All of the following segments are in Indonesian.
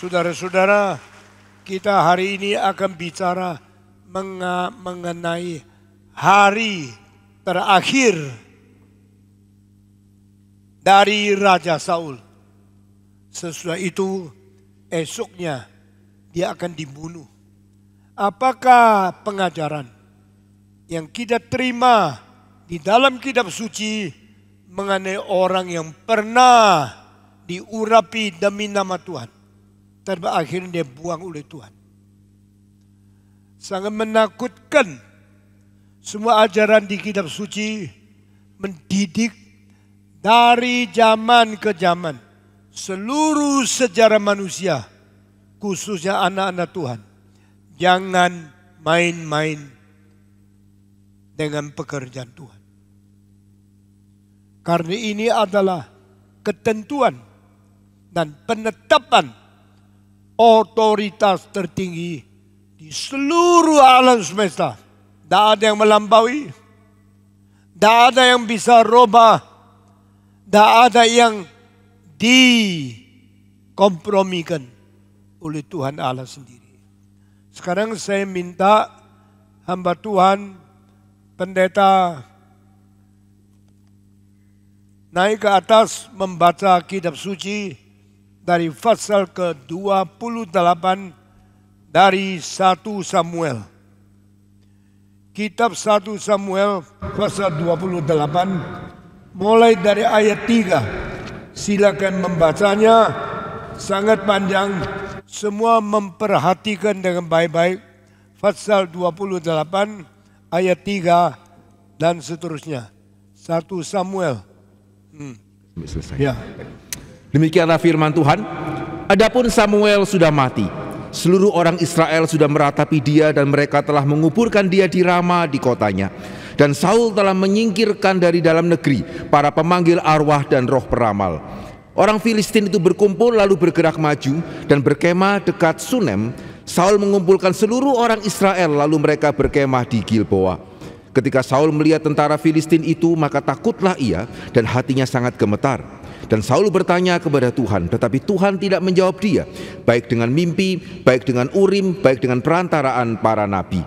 Saudara-saudara, kita hari ini akan bicara mengenai hari terakhir dari Raja Saul. Sesudah itu esoknya dia akan dibunuh. Apakah pengajaran yang kita terima di dalam kitab suci mengenai orang yang pernah diurapi demi nama Tuhan, tapi akhirnya dia buang oleh Tuhan? Sangat menakutkan. Semua ajaran di kitab suci mendidik dari zaman ke zaman seluruh sejarah manusia, khususnya anak-anak Tuhan. Jangan main-main dengan pekerjaan Tuhan. Karena ini adalah ketentuan dan penetapan otoritas tertinggi di seluruh alam semesta. Tidak ada yang melampaui, tidak ada yang bisa rubah, tidak ada yang dikompromikan oleh Tuhan Allah sendiri. Sekarang saya minta hamba Tuhan, pendeta, naik ke atas membaca kitab suci dari pasal ke-28 dari 1 Samuel. Kitab 1 Samuel pasal 28 mulai dari ayat 3. Silakan membacanya, sangat panjang. Semua memperhatikan dengan baik-baik. Pasal 28 ayat 3 dan seterusnya. 1 Samuel. Selesai. Ya. Demikianlah firman Tuhan. Adapun Samuel sudah mati. Seluruh orang Israel sudah meratapi dia dan mereka telah menguburkan dia di Rama di kotanya. Dan Saul telah menyingkirkan dari dalam negeri para pemanggil arwah dan roh peramal. Orang Filistin itu berkumpul lalu bergerak maju dan berkemah dekat Sunem. Saul mengumpulkan seluruh orang Israel lalu mereka berkemah di Gilboa. Ketika Saul melihat tentara Filistin itu, maka takutlah ia dan hatinya sangat gemetar. Dan Saul bertanya kepada Tuhan, tetapi Tuhan tidak menjawab dia, baik dengan mimpi, baik dengan urim, baik dengan perantaraan para nabi.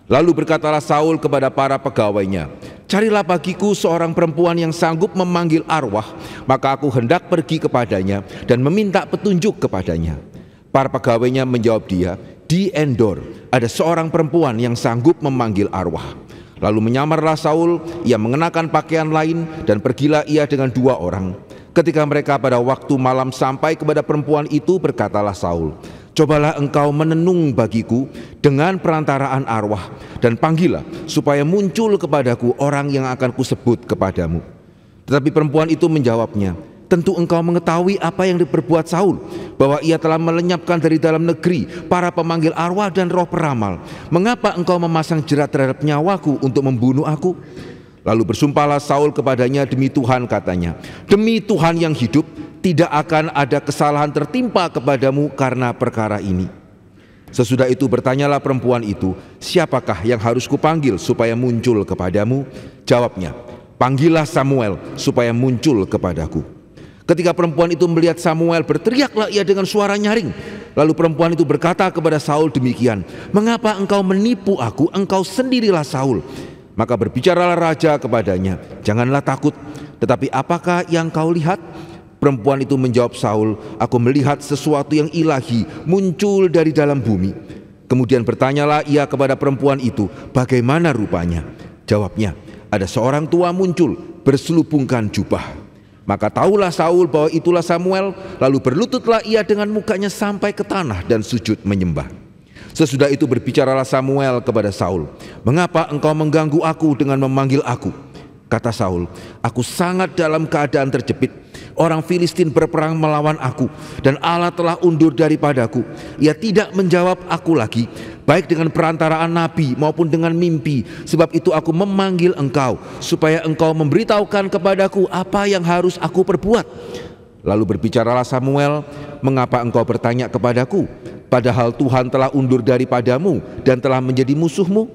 Lalu berkatalah Saul kepada para pegawainya, carilah bagiku seorang perempuan yang sanggup memanggil arwah, maka aku hendak pergi kepadanya dan meminta petunjuk kepadanya. Para pegawainya menjawab dia, di Endor ada seorang perempuan yang sanggup memanggil arwah. Lalu menyamarlah Saul, ia mengenakan pakaian lain dan pergilah ia dengan 2 orang. Ketika mereka pada waktu malam sampai kepada perempuan itu, berkatalah Saul, cobalah engkau menenung bagiku dengan perantaraan arwah dan panggillah supaya muncul kepadaku orang yang akan kusebut kepadamu. Tetapi perempuan itu menjawabnya, tentu engkau mengetahui apa yang diperbuat Saul, bahwa ia telah melenyapkan dari dalam negeri para pemanggil arwah dan roh peramal. Mengapa engkau memasang jerat terhadap nyawaku untuk membunuh aku? Lalu bersumpahlah Saul kepadanya, demi Tuhan katanya, demi Tuhan yang hidup, tidak akan ada kesalahan tertimpa kepadamu karena perkara ini. Sesudah itu bertanyalah perempuan itu, siapakah yang harus kupanggil supaya muncul kepadamu? Jawabnya, panggillah Samuel supaya muncul kepadaku. Ketika perempuan itu melihat Samuel, berteriaklah ia dengan suara nyaring. Lalu perempuan itu berkata kepada Saul demikian, mengapa engkau menipu aku? Engkau sendirilah Saul. Maka berbicaralah raja kepadanya, janganlah takut, tetapi apakah yang kau lihat? Perempuan itu menjawab Saul, aku melihat sesuatu yang ilahi muncul dari dalam bumi. Kemudian bertanyalah ia kepada perempuan itu, bagaimana rupanya? Jawabnya, ada seorang tua muncul berselubungkan jubah. Maka tahulah Saul bahwa itulah Samuel, lalu berlututlah ia dengan mukanya sampai ke tanah dan sujud menyembah. Sesudah itu berbicaralah Samuel kepada Saul, mengapa engkau mengganggu aku dengan memanggil aku? Kata Saul, aku sangat dalam keadaan terjepit. Orang Filistin berperang melawan aku, dan Allah telah undur daripadaku. Ia tidak menjawab aku lagi, baik dengan perantaraan nabi maupun dengan mimpi. Sebab itu aku memanggil engkau, supaya engkau memberitahukan kepadaku apa yang harus aku perbuat. Lalu berbicaralah Samuel, mengapa engkau bertanya kepadaku? Padahal Tuhan telah undur daripadamu dan telah menjadi musuhmu.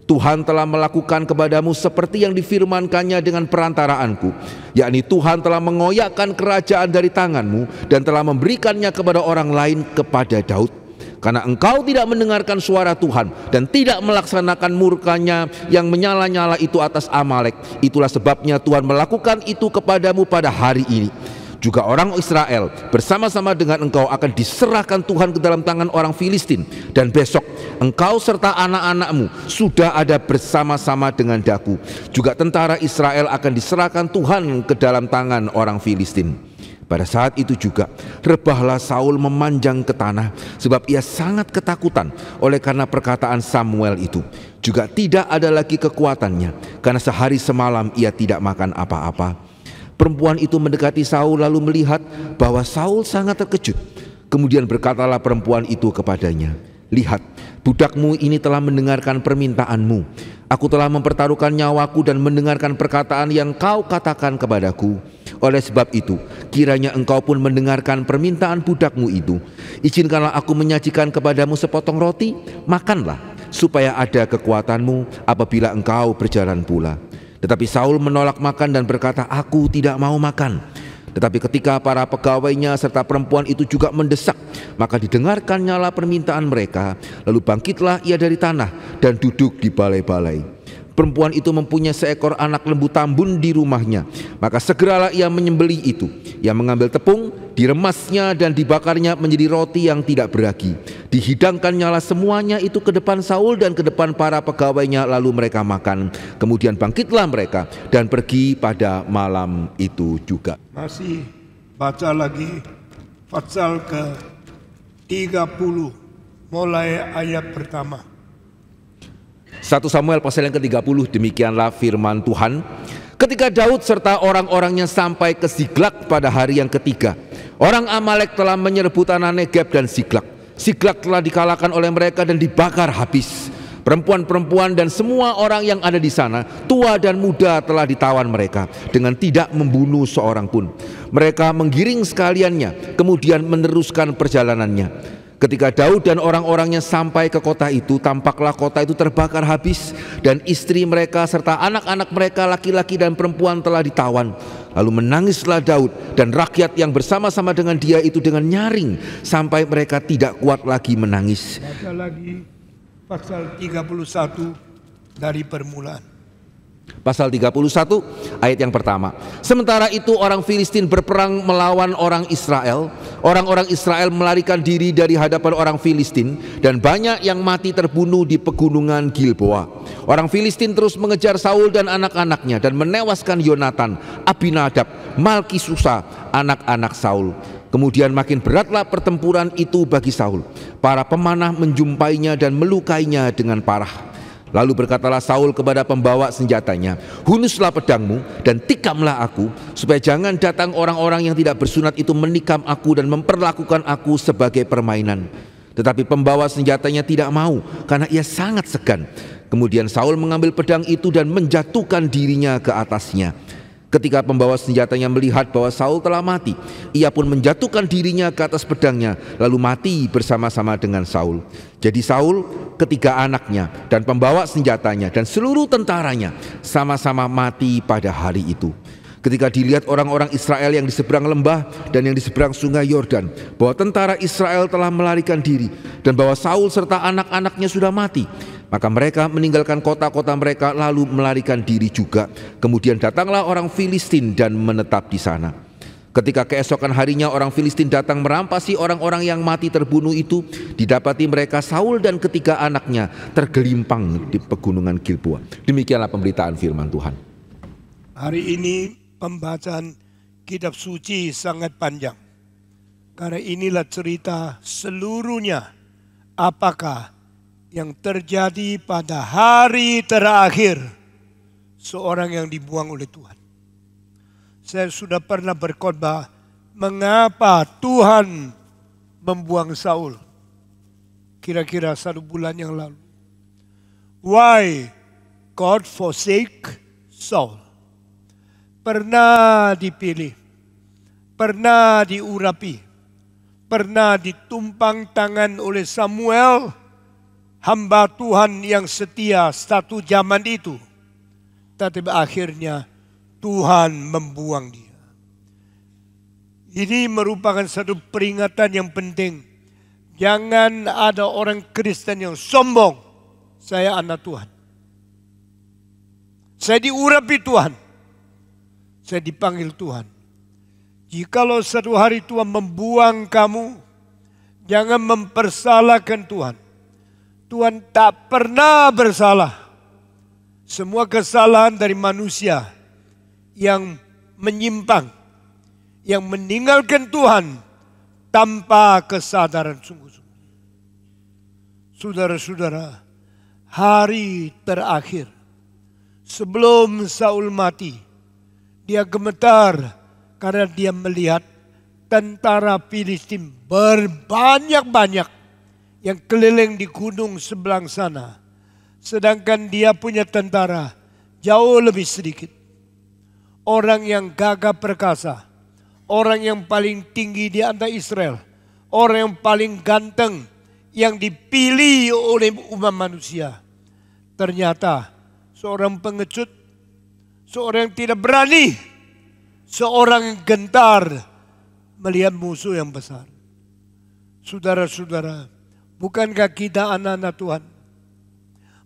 Tuhan telah melakukan kepadamu seperti yang difirmankannya dengan perantaraanku, yakni Tuhan telah mengoyakkan kerajaan dari tanganmu dan telah memberikannya kepada orang lain, kepada Daud. Karena engkau tidak mendengarkan suara Tuhan dan tidak melaksanakan murkanya yang menyala-nyala itu atas Amalek, itulah sebabnya Tuhan melakukan itu kepadamu pada hari ini. Juga orang Israel bersama-sama dengan engkau akan diserahkan Tuhan ke dalam tangan orang Filistin, dan besok engkau serta anak-anakmu sudah ada bersama-sama dengan daku. Juga tentara Israel akan diserahkan Tuhan ke dalam tangan orang Filistin. Pada saat itu juga rebahlah Saul memanjang ke tanah, sebab ia sangat ketakutan oleh karena perkataan Samuel itu. Juga tidak ada lagi kekuatannya, karena sehari semalam ia tidak makan apa-apa. Perempuan itu mendekati Saul lalu melihat bahwa Saul sangat terkejut. Kemudian berkatalah perempuan itu kepadanya, "Lihat, budakmu ini telah mendengarkan permintaanmu. Aku telah mempertaruhkan nyawaku dan mendengarkan perkataan yang kau katakan kepadaku. Oleh sebab itu, kiranya engkau pun mendengarkan permintaan budakmu itu. Izinkanlah aku menyajikan kepadamu sepotong roti, makanlah, supaya ada kekuatanmu apabila engkau berjalan pula." Tetapi Saul menolak makan dan berkata, "Aku tidak mau makan." Tetapi ketika para pegawainya serta perempuan itu juga mendesak, maka didengarkan nyala permintaan mereka. Lalu bangkitlah ia dari tanah dan duduk di balai-balai. Perempuan itu mempunyai seekor anak lembu tambun di rumahnya. Maka segeralah ia menyembelih itu. Ia mengambil tepung, diremasnya dan dibakarnya menjadi roti yang tidak beragi. Dihidangkan nyala semuanya itu ke depan Saul dan ke depan para pegawainya, lalu mereka makan. Kemudian bangkitlah mereka dan pergi pada malam itu juga. Masih baca lagi pasal ke 30 mulai ayat pertama. 1 Samuel pasal yang ke-30, demikianlah firman Tuhan. Ketika Daud serta orang-orangnya sampai ke Ziklag pada hari yang ketiga, orang Amalek telah menyerbu tanah Negeb dan Ziklag. Ziklag telah dikalahkan oleh mereka dan dibakar habis. Perempuan-perempuan dan semua orang yang ada di sana, tua dan muda, telah ditawan mereka dengan tidak membunuh seorang pun. Mereka menggiring sekaliannya, kemudian meneruskan perjalanannya. Ketika Daud dan orang-orangnya sampai ke kota itu, tampaklah kota itu terbakar habis, dan istri mereka serta anak-anak mereka laki-laki dan perempuan telah ditawan. Lalu menangislah Daud dan rakyat yang bersama-sama dengan dia itu dengan nyaring, sampai mereka tidak kuat lagi menangis. Baca lagi pasal 31 dari permulaan. Pasal 31 ayat yang pertama. Sementara itu orang Filistin berperang melawan orang Israel. Orang-orang Israel melarikan diri dari hadapan orang Filistin, dan banyak yang mati terbunuh di pegunungan Gilboa. Orang Filistin terus mengejar Saul dan anak-anaknya dan menewaskan Yonatan, Abinadab, Malkisusa, anak-anak Saul. Kemudian makin beratlah pertempuran itu bagi Saul. Para pemanah menjumpainya dan melukainya dengan parah. Lalu berkatalah Saul kepada pembawa senjatanya, "Hunuslah pedangmu dan tikamlah aku, supaya jangan datang orang-orang yang tidak bersunat itu menikam aku dan memperlakukan aku sebagai permainan." Tetapi pembawa senjatanya tidak mau, karena ia sangat segan. Kemudian Saul mengambil pedang itu dan menjatuhkan dirinya ke atasnya. Ketika pembawa senjatanya melihat bahwa Saul telah mati, ia pun menjatuhkan dirinya ke atas pedangnya, lalu mati bersama-sama dengan Saul. Jadi Saul, ketiga anaknya, dan pembawa senjatanya, dan seluruh tentaranya sama-sama mati pada hari itu. Ketika dilihat orang-orang Israel yang di seberang lembah dan yang di seberang sungai Yordan, bahwa tentara Israel telah melarikan diri, dan bahwa Saul serta anak-anaknya sudah mati, maka mereka meninggalkan kota-kota mereka lalu melarikan diri juga. Kemudian datanglah orang Filistin dan menetap di sana. Ketika keesokan harinya orang Filistin datang merampasi orang-orang yang mati terbunuh itu, didapati mereka Saul dan ketiga anaknya tergelimpang di pegunungan Gilboa. Demikianlah pemberitaan firman Tuhan. Hari ini pembacaan kitab suci sangat panjang. Karena inilah cerita seluruhnya apakah yang terjadi pada hari terakhir seorang yang dibuang oleh Tuhan. Saya sudah pernah berkhotbah mengapa Tuhan membuang Saul. Kira-kira 1 bulan yang lalu. Why God forsake Saul. Pernah dipilih, pernah diurapi, pernah ditumpang tangan oleh Samuel, hamba Tuhan yang setia satu zaman itu. Tetapi akhirnya Tuhan membuang dia. Ini merupakan satu peringatan yang penting. Jangan ada orang Kristen yang sombong. Saya anak Tuhan. Saya diurapi Tuhan. Saya dipanggil Tuhan. Jikalau satu hari Tuhan membuang kamu, jangan mempersalahkan Tuhan. Tuhan tak pernah bersalah. Semua kesalahan dari manusia yang menyimpang, yang meninggalkan Tuhan tanpa kesadaran sungguh-sungguh. Saudara-saudara, hari terakhir sebelum Saul mati, dia gemetar karena dia melihat tentara Filistin berbanyak-banyak yang keliling di gunung sebelah sana. Sedangkan dia punya tentara jauh lebih sedikit. Orang yang gagah perkasa, orang yang paling tinggi di antara Israel, orang yang paling ganteng yang dipilih oleh umat manusia. Ternyata seorang pengecut, seorang yang tidak berani, seorang yang gentar melihat musuh yang besar. Saudara-saudara, bukankah kita anak-anak Tuhan?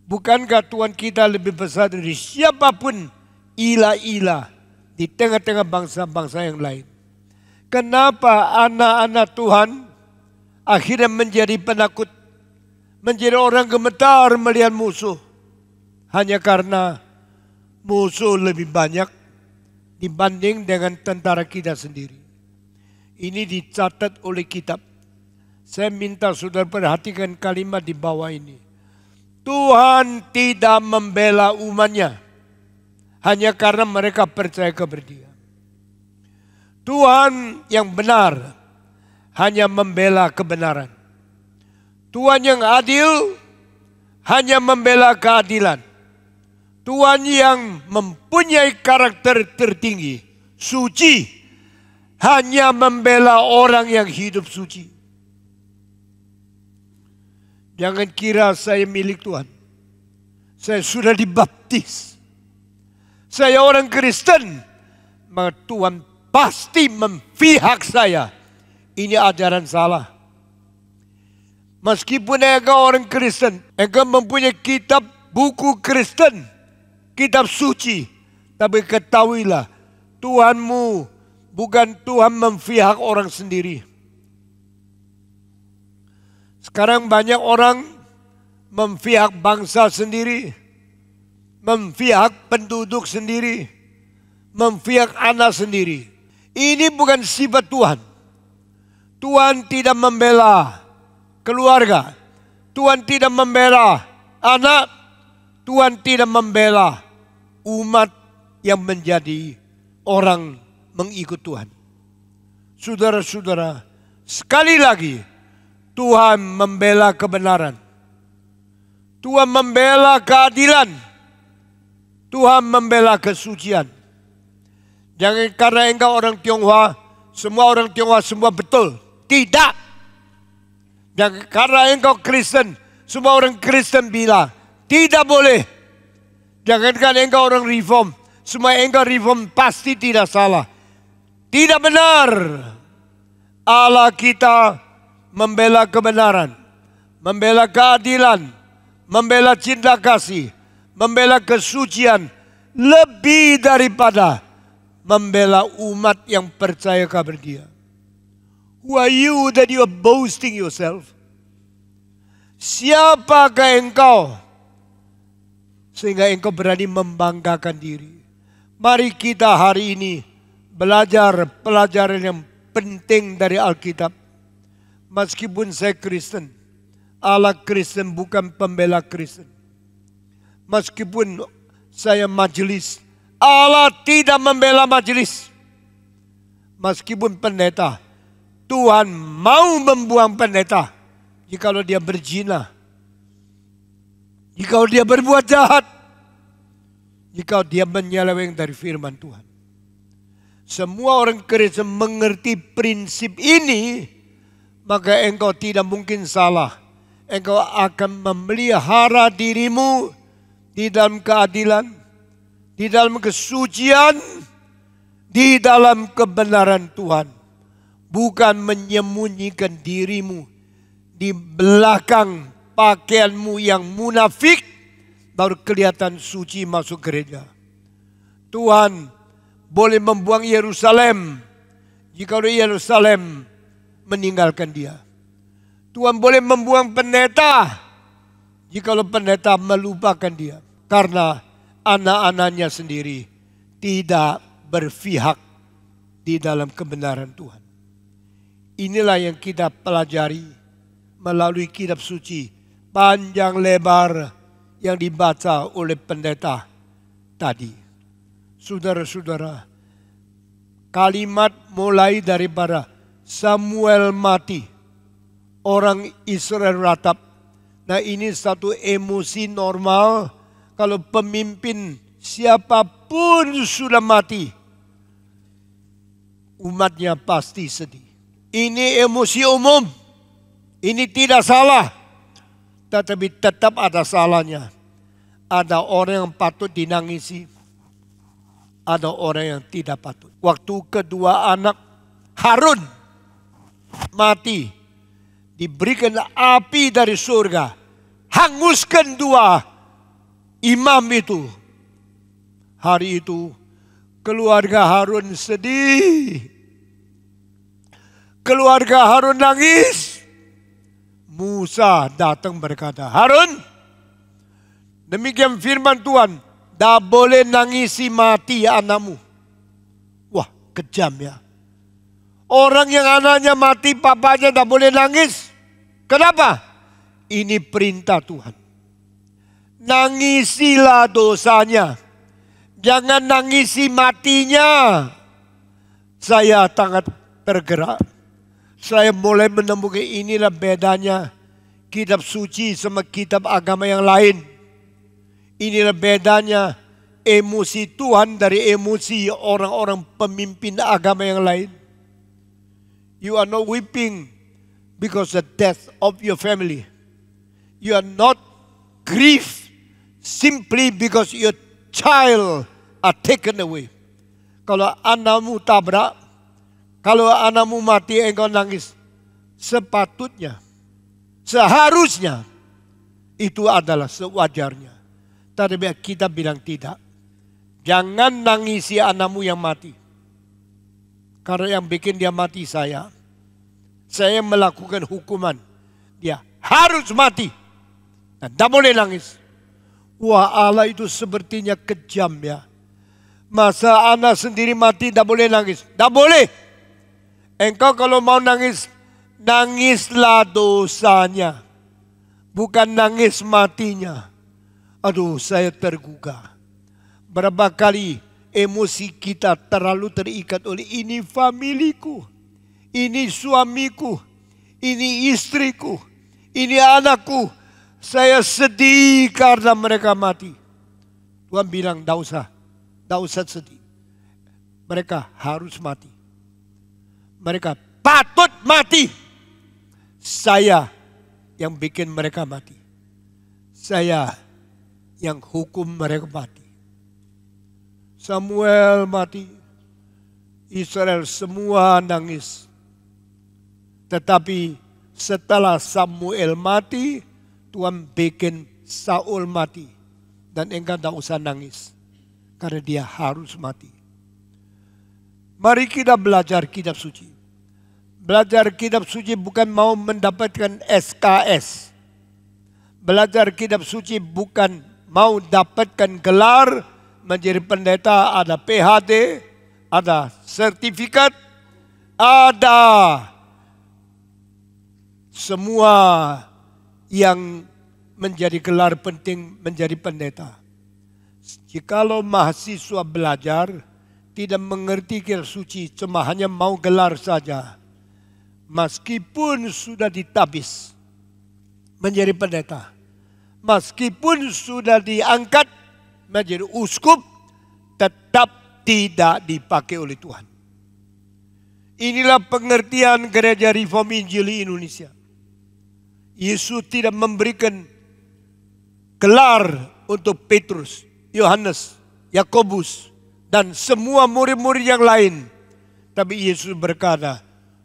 Bukankah Tuhan kita lebih besar dari siapapun ilah-ilah di tengah-tengah bangsa-bangsa yang lain? Kenapa anak-anak Tuhan akhirnya menjadi penakut, menjadi orang gemetar melihat musuh? Hanya karena musuh lebih banyak dibanding dengan tentara kita sendiri. Ini dicatat oleh kitab. Saya minta saudara perhatikan kalimat di bawah ini. Tuhan tidak membela umatnya hanya karena mereka percaya kepada Dia. Tuhan yang benar hanya membela kebenaran. Tuhan yang adil hanya membela keadilan. Tuhan yang mempunyai karakter tertinggi, suci, hanya membela orang yang hidup suci. Jangan kira saya milik Tuhan. Saya sudah dibaptis. Saya orang Kristen. Maka Tuhan pasti memihak saya. Ini ajaran salah. Meskipun engkau orang Kristen, engkau mempunyai kitab buku Kristen, kitab suci. Tapi ketahuilah, Tuhanmu bukan Tuhan memihak orang sendiri. Sekarang banyak orang memihak bangsa sendiri, memihak penduduk sendiri, memihak anak sendiri. Ini bukan sifat Tuhan. Tuhan tidak membela keluarga. Tuhan tidak membela anak. Tuhan tidak membela umat yang menjadi orang mengikut Tuhan. Saudara-saudara, sekali lagi, Tuhan membela kebenaran. Tuhan membela keadilan. Tuhan membela kesucian. Jangan karena engkau orang Tionghoa, semua orang Tionghoa semua betul. Tidak. Jangan karena engkau Kristen, semua orang Kristen bilang, tidak boleh. Jangan karena engkau orang Reform, semua engkau Reform pasti tidak salah. Tidak benar. Allah kita membela kebenaran, membela keadilan, membela cinta kasih, membela kesucian, lebih daripada membela umat yang percaya kepada Dia. Who are you that you are boasting yourself? Siapakah engkau sehingga engkau berani membanggakan diri? Mari kita hari ini belajar pelajaran yang penting dari Alkitab. Meskipun saya Kristen, Allah Kristen bukan pembela Kristen. Meskipun saya majelis, Allah tidak membela majelis. Meskipun pendeta, Tuhan mau membuang pendeta jikalau dia berzina, jikalau dia berbuat jahat, jikalau dia menyeleweng dari firman Tuhan. Semua orang Kristen mengerti prinsip ini, maka engkau tidak mungkin salah engkau akan memelihara dirimu di dalam keadilan, di dalam kesucian, di dalam kebenaran Tuhan. Bukan menyembunyikan dirimu di belakang pakaianmu yang munafik, baru kelihatan suci masuk gereja. Tuhan boleh membuang Yerusalem jika Yerusalem meninggalkan dia. Tuhan boleh membuang pendeta jika pendeta melupakan dia. Karena anak-anaknya sendiri tidak berpihak di dalam kebenaran Tuhan. Inilah yang kita pelajari melalui kitab suci panjang lebar yang dibaca oleh pendeta tadi. Saudara-saudara, kalimat mulai daripada Samuel mati, orang Israel ratap. Nah, ini satu emosi normal kalau pemimpin siapapun sudah mati, umatnya pasti sedih. Ini emosi umum, ini tidak salah, tetapi tetap ada salahnya. Ada orang yang patut dinangisi, ada orang yang tidak patut. Waktu kedua anak Harun mati, diberikan api dari surga, hanguskan dua imam itu. Hari itu keluarga Harun sedih. Keluarga Harun nangis. Musa datang berkata, Harun, demikian firman Tuhan, tak boleh nangisi mati anakmu. Wah, kejam ya. Orang yang anaknya mati, papanya tak boleh nangis. Kenapa? Ini perintah Tuhan. Nangisilah dosanya. Jangan nangisi matinya. Saya sangat tergerak. Saya mulai menemukan inilah bedanya kitab suci sama kitab agama yang lain. Inilah bedanya emosi Tuhan dari emosi orang-orang pemimpin agama yang lain. You are not weeping because the death of your family. You are not grief simply because your child are taken away. Kalau anakmu tabrak, kalau anakmu mati, engkau nangis. Sepatutnya, seharusnya, itu adalah sewajarnya. Tapi kita bilang tidak. Jangan nangisi anakmu yang mati. Karena yang bikin dia mati saya. Saya melakukan hukuman. Dia harus mati. Dan tidak boleh nangis. Wah, Allah itu sepertinya kejam ya. Masa anak sendiri mati tidak boleh nangis? Tidak boleh. Engkau kalau mau nangis, nangislah dosanya. Bukan nangis matinya. Aduh, saya tergugah. Berapa kali emosi kita terlalu terikat oleh ini familiku, ini suamiku, ini istriku, ini anakku. Saya sedih karena mereka mati. Tuhan bilang, tidak usah sedih. Mereka harus mati. Mereka patut mati. Saya yang bikin mereka mati. Saya yang hukum mereka mati. Samuel mati. Israel semua nangis. Tetapi setelah Samuel mati, Tuhan bikin Saul mati. Dan engkau tidak usah nangis. Karena dia harus mati. Mari kita belajar kitab suci. Belajar kitab suci bukan mau mendapatkan SKS. Belajar kitab suci bukan mau dapatkan gelar menjadi pendeta, ada PhD, ada sertifikat, ada semua yang menjadi gelar penting menjadi pendeta. Jikalau mahasiswa belajar tidak mengerti kitab suci, cuma hanya mau gelar saja, meskipun sudah ditabis menjadi pendeta, meskipun sudah diangkat menjadi uskup, tetap tidak dipakai oleh Tuhan. Inilah pengertian Gereja Reform Injili Indonesia. Yesus tidak memberikan gelar untuk Petrus, Yohanes, Yakobus, dan semua murid-murid yang lain. Tapi Yesus berkata,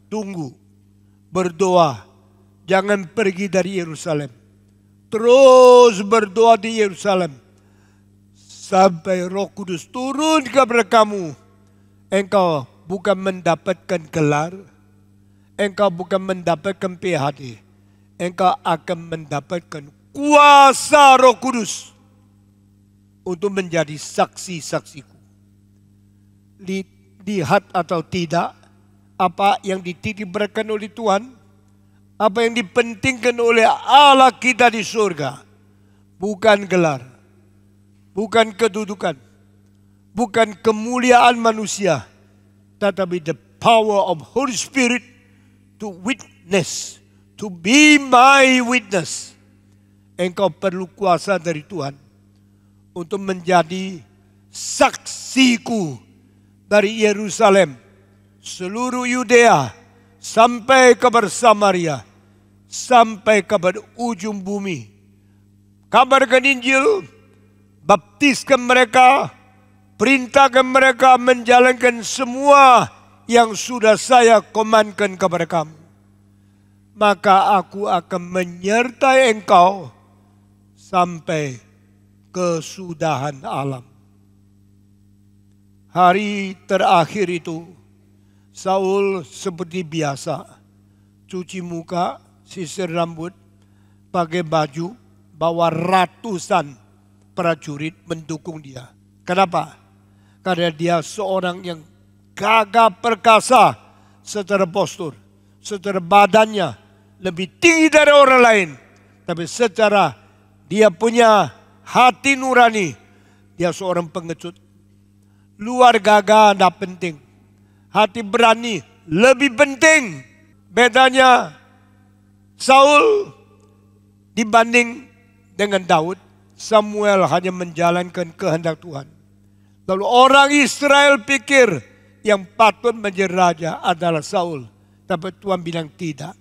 tunggu, berdoa, jangan pergi dari Yerusalem. Terus berdoa di Yerusalem sampai Roh Kudus turun kepada kamu. Engkau bukan mendapatkan gelar, engkau bukan mendapatkan PhD, engkau akan mendapatkan kuasa Roh Kudus untuk menjadi saksi-saksiku. Lihat atau tidak, apa yang dititipkan oleh Tuhan, apa yang dipentingkan oleh Allah kita di surga, bukan gelar, bukan kedudukan, bukan kemuliaan manusia, tetapi the power of Holy Spirit to witness, to be my witness. Engkau perlu kuasa dari Tuhan untuk menjadi saksiku dari Yerusalem, seluruh Yudea, sampai ke Samaria, sampai ke ujung bumi. Kabarkan Injil, baptiskan mereka, perintahkan mereka menjalankan semua yang sudah saya komankan kepada kamu. Maka aku akan menyertai engkau sampai kesudahan alam. Hari terakhir itu, Saul seperti biasa, cuci muka, sisir rambut, pakai baju, bawa ratusan prajurit mendukung dia. Kenapa? Karena dia seorang yang gagah perkasa secara postur, secara badannya lebih tinggi dari orang lain. Tapi secara dia punya hati nurani, dia seorang pengecut. Luar gagah tidak penting, hati berani lebih penting. Bedanya Saul dibanding dengan Daud, Samuel hanya menjalankan kehendak Tuhan. Lalu orang Israel pikir yang patut menjadi raja adalah Saul. Tapi Tuhan bilang tidak.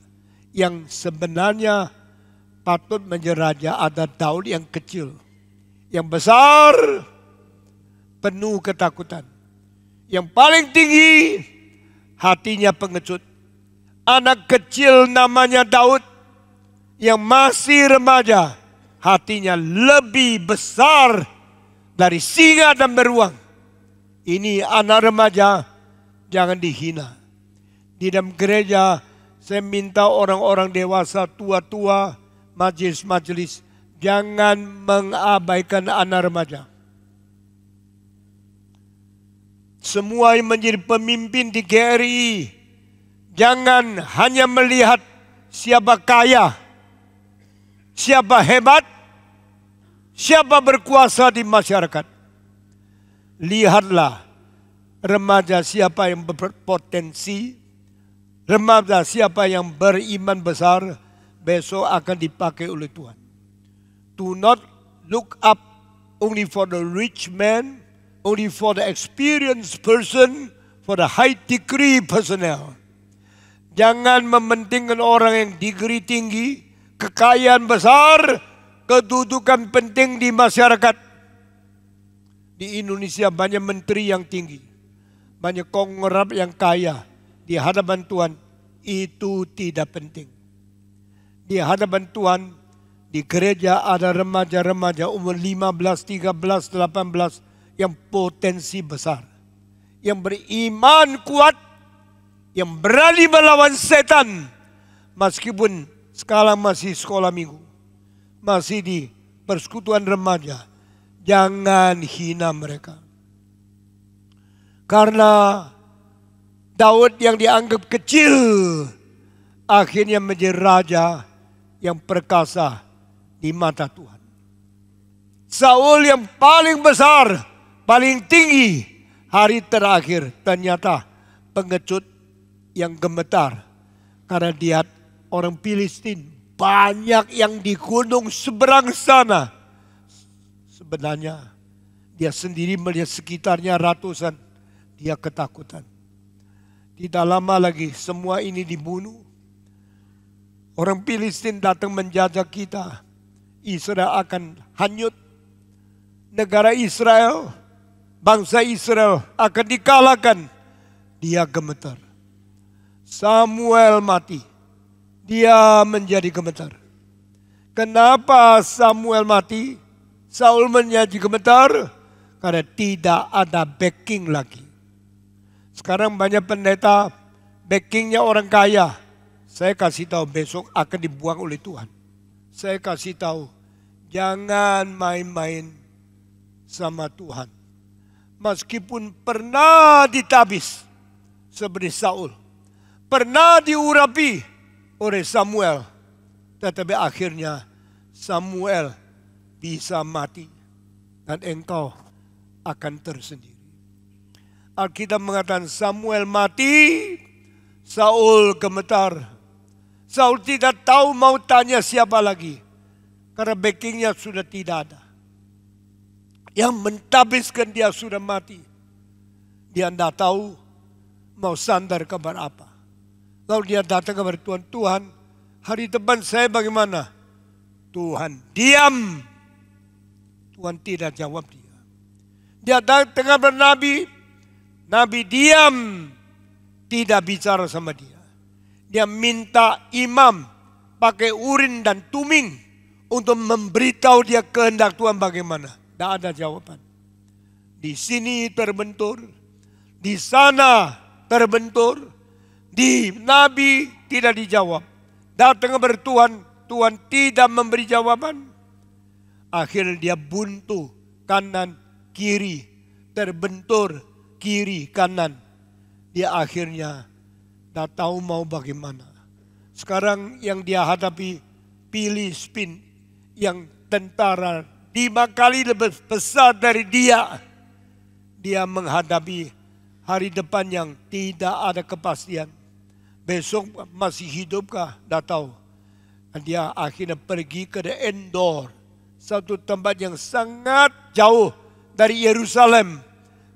Yang sebenarnya patut menjadi raja adalah Daud yang kecil. Yang besar penuh ketakutan. Yang paling tinggi hatinya pengecut. Anak kecil namanya Daud yang masih remaja, hatinya lebih besar dari singa dan beruang. Ini anak remaja, jangan dihina. Di dalam gereja saya minta orang-orang dewasa, tua-tua, majelis-majelis, jangan mengabaikan anak remaja. Semua yang menjadi pemimpin di GRI, jangan hanya melihat siapa kaya, siapa hebat, siapa berkuasa di masyarakat. Lihatlah remaja siapa yang berpotensi, remaja siapa yang beriman besar, besok akan dipakai oleh Tuhan. Do not look up only for the rich man, only for the experienced person, for the high degree personnel. Jangan mementingkan orang yang degree tinggi, kekayaan besar, kedudukan penting di masyarakat. Di Indonesia banyak menteri yang tinggi, banyak konglomerat yang kaya. Di hadapan Tuhan itu tidak penting. Di hadapan Tuhan, di gereja ada remaja-remaja umur 15, 13, 18 yang potensi besar, yang beriman kuat, yang berani melawan setan, meskipun sekarang masih sekolah minggu, masih di persekutuan remaja. Jangan hina mereka. Karena Daud yang dianggap kecil, akhirnya menjadi raja yang perkasa di mata Tuhan. Saul yang paling besar, paling tinggi, hari terakhir ternyata pengecut yang gemetar. Karena dia orang Filistin, banyak yang di gunung seberang sana. Sebenarnya dia sendiri melihat sekitarnya ratusan, dia ketakutan. Tidak lama lagi semua ini dibunuh. Orang Filistin datang menjajah kita. Israel akan hanyut. Negara Israel, bangsa Israel akan dikalahkan. Dia gemetar. Samuel mati. Dia menjadi gemetar. Kenapa Samuel mati? Saul menjadi gemetar. Karena tidak ada backing lagi. Sekarang banyak pendeta, backingnya orang kaya. Saya kasih tahu besok akan dibuang oleh Tuhan. Saya kasih tahu, jangan main-main sama Tuhan. Meskipun pernah ditabis seperti Saul, pernah diurapi oleh Samuel, tetapi akhirnya Samuel bisa mati dan engkau akan tersendiri. Alkitab mengatakan Samuel mati, Saul gemetar. Saul tidak tahu mau tanya siapa lagi. Karena backingnya sudah tidak ada. Yang mentabiskan dia sudah mati. Dia tidak tahu mau sandar kabar apa. Lalu dia datang kepada Tuhan. Tuhan, hari depan saya bagaimana? Tuhan diam. Tuhan tidak jawab dia. Dia datang kepada Nabi. Nabi diam. Tidak bicara sama dia. Dia minta imam pakai urin dan tuming untuk memberitahu dia kehendak Tuhan bagaimana. Tidak ada jawaban. Di sini terbentur, di sana terbentur, di Nabi tidak dijawab. Datang kepada Tuhan, Tuhan tidak memberi jawaban. Akhirnya dia buntu kanan kiri, terbentur kiri kanan. Dia akhirnya tak tahu mau bagaimana. Sekarang yang dia hadapi Filistin yang tentara 5 kali lebih besar dari dia. Dia menghadapi hari depan yang tidak ada kepastian. Besok masih hidupkah? Tak tahu. Dan dia akhirnya pergi ke Endor. Satu tempat yang sangat jauh dari Yerusalem.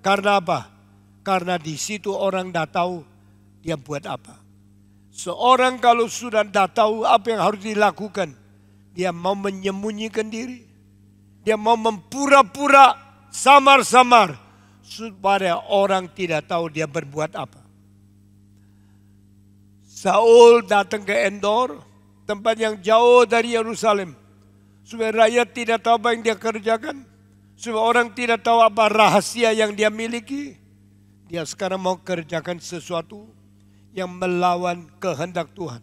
Karena apa? Karena di situ orang tak tahu dia buat apa. Seorang kalau sudah tidak tahu apa yang harus dilakukan, dia mau menyembunyikan diri. Dia mau mempura-pura samar-samar supaya orang tidak tahu dia berbuat apa. Saul datang ke Endor, tempat yang jauh dari Yerusalem, supaya rakyat tidak tahu apa yang dia kerjakan, supaya orang tidak tahu apa rahasia yang dia miliki. Dia sekarang mau kerjakan sesuatu yang melawan kehendak Tuhan.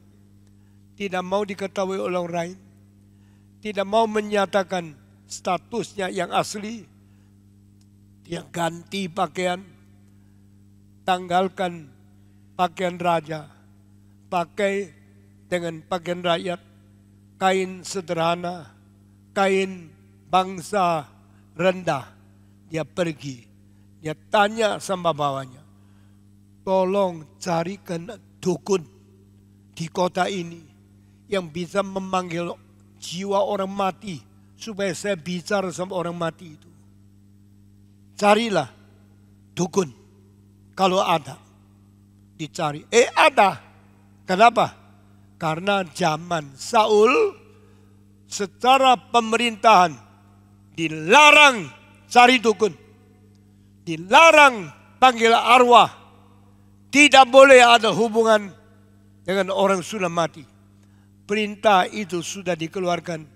Tidak mau diketahui oleh orang lain. Tidak mau menyatakan statusnya yang asli. Dia ganti pakaian. Tanggalkan pakaian raja. Pakai dengan pakaian rakyat. Kain sederhana. Kain bangsa rendah. Dia pergi. Dia tanya sama bawahnya. Tolong carikan dukun di kota ini yang bisa memanggil jiwa orang mati supaya saya bicara sama orang mati itu. Carilah dukun kalau ada. Dicari. Ada. Kenapa? Karena zaman Saul secara pemerintahan dilarang cari dukun. Dilarang panggil arwah. Tidak boleh ada hubungan dengan orang sudah mati. Perintah itu sudah dikeluarkan,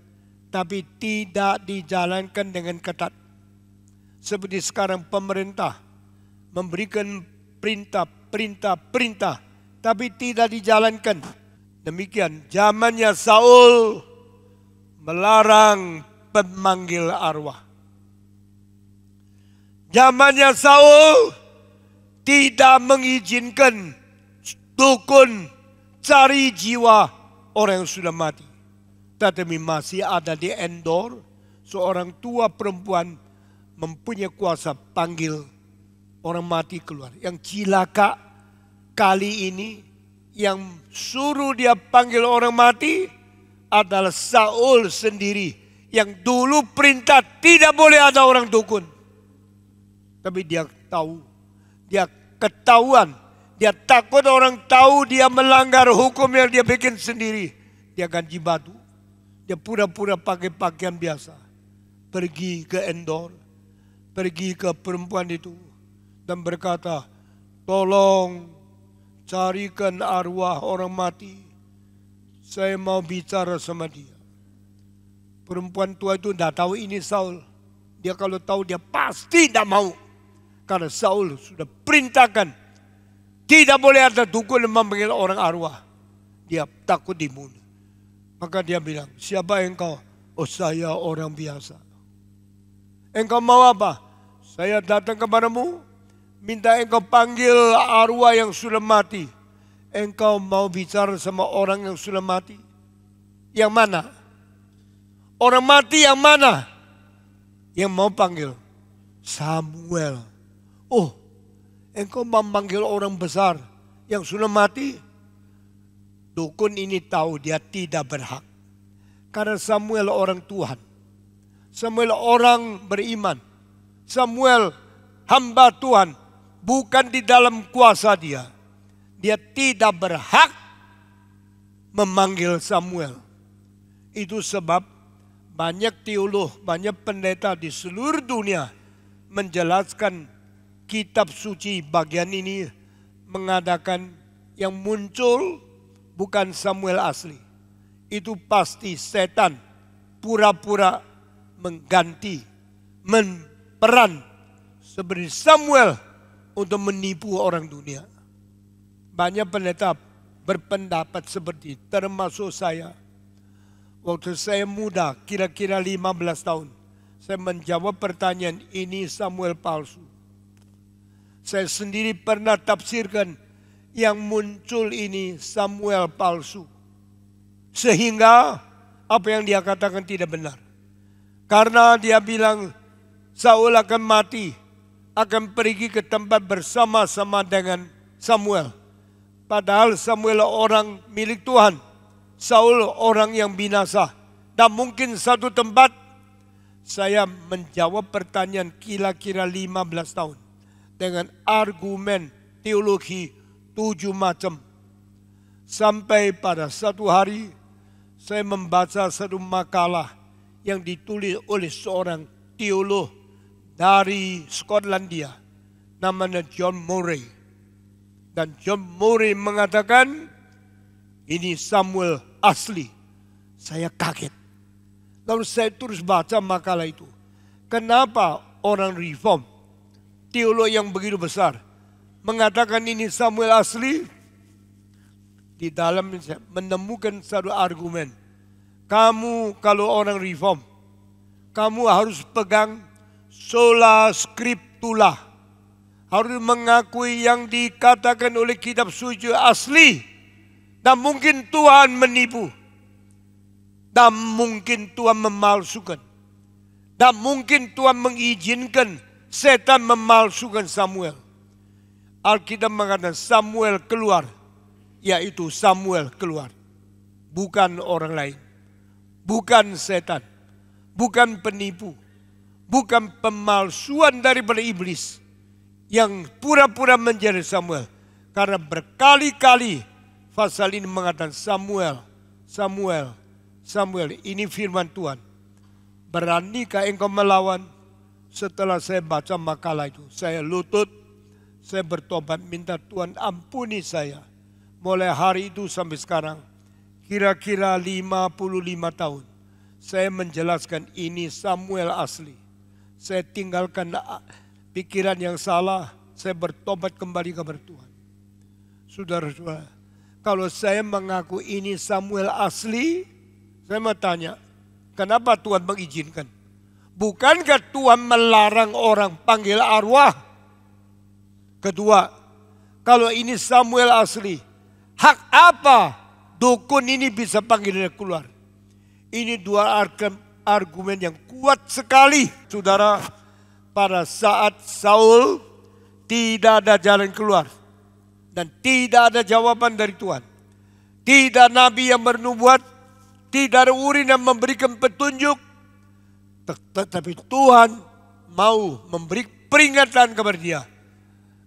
tapi tidak dijalankan dengan ketat. Seperti sekarang pemerintah memberikan perintah, tapi tidak dijalankan. Demikian zamannya Saul melarang pemanggil arwah. Zamannya Saul tidak mengizinkan dukun cari jiwa orang yang sudah mati. Tetapi masih ada di Endor, seorang tua perempuan mempunyai kuasa panggil orang mati keluar. Yang cilaka kali ini, yang suruh dia panggil orang mati adalah Saul sendiri. Yang dulu perintah tidak boleh ada orang dukun. Tapi dia tahu. Dia ketahuan, dia takut orang tahu dia melanggar hukum yang dia bikin sendiri. dia ganti baju, dia pura-pura pakai pakaian biasa, pergi ke Endor, pergi ke perempuan itu dan berkata, tolong carikan arwah orang mati, saya mau bicara sama dia. Perempuan tua itu tidak tahu ini Saul. Dia kalau tahu dia pasti tidak mau. Karena Saul sudah perintahkan, tidak boleh ada dukun yang memanggil orang arwah. Dia takut dibunuh. Maka dia bilang, siapa engkau? Oh, saya orang biasa. Engkau mau apa? Saya datang kepadamu, minta engkau panggil arwah yang sudah mati. Engkau mau bicara sama orang yang sudah mati? Yang mana? Orang mati yang mana? Yang mau panggil? Samuel. Oh, engkau memanggil orang besar yang sudah mati? Dukun ini tahu dia tidak berhak. Karena Samuel orang Tuhan. Samuel orang beriman. Samuel hamba Tuhan. Bukan di dalam kuasa dia. Dia tidak berhak memanggil Samuel. Itu sebab banyak teolog, banyak pendeta di seluruh dunia menjelaskan kitab suci bagian ini mengadakan yang muncul bukan Samuel asli. Itu pasti setan pura-pura mengganti, peran seperti Samuel untuk menipu orang dunia. Banyak pendeta berpendapat seperti termasuk saya. Waktu saya muda, kira-kira 15 tahun, saya menjawab pertanyaan ini Samuel palsu. Saya sendiri pernah tafsirkan yang muncul ini Samuel palsu. Sehingga apa yang dia katakan tidak benar. Karena dia bilang Saul akan mati, akan pergi ke tempat bersama-sama dengan Samuel. Padahal Samuel orang milik Tuhan. Saul orang yang binasa. Dan mungkin satu tempat. Saya menjawab pertanyaan kira-kira 15 tahun. Dengan argumen teologi 7 macam. Sampai pada satu hari saya membaca satu makalah yang ditulis oleh seorang teolog dari Skotlandia. Namanya John Murray. Dan John Murray mengatakan ini Samuel asli. Saya kaget. Lalu saya terus baca makalah itu. Kenapa orang reform, teolog yang begitu besar, mengatakan ini Samuel asli? Di dalam menemukan satu argumen. Kamu kalau orang reform, kamu harus pegang sola scriptura. Harus mengakui yang dikatakan oleh kitab suci asli. Dan mungkin Tuhan menipu. Dan mungkin Tuhan memalsukan. Dan mungkin Tuhan mengizinkan setan memalsukan Samuel. Alkitab mengatakan Samuel keluar. Yaitu Samuel keluar. Bukan orang lain. Bukan setan. Bukan penipu. Bukan pemalsuan daripada iblis. Yang pura-pura menjadi Samuel. Karena berkali-kali pasal ini mengatakan Samuel, Samuel, Samuel. Ini firman Tuhan. Beranikah engkau melawan? Setelah saya baca makalah itu, saya lutut, saya bertobat minta Tuhan ampuni saya. Mulai hari itu sampai sekarang, kira-kira 55 tahun, saya menjelaskan ini Samuel asli. Saya tinggalkan pikiran yang salah, saya bertobat kembali kepada Tuhan. Saudara-saudara, kalau saya mengaku ini Samuel asli, saya mau tanya, kenapa Tuhan mengizinkan? Bukankah Tuhan melarang orang panggil arwah? Kedua, kalau ini Samuel asli, hak apa dukun ini bisa panggil dia keluar? Ini dua argumen yang kuat sekali. Saudara, pada saat Saul tidak ada jalan keluar. Dan tidak ada jawaban dari Tuhan. Tidak nabi yang bernubuat. Tidak ada urin yang memberikan petunjuk. Tetapi Tuhan mau memberi peringatan kepada dia.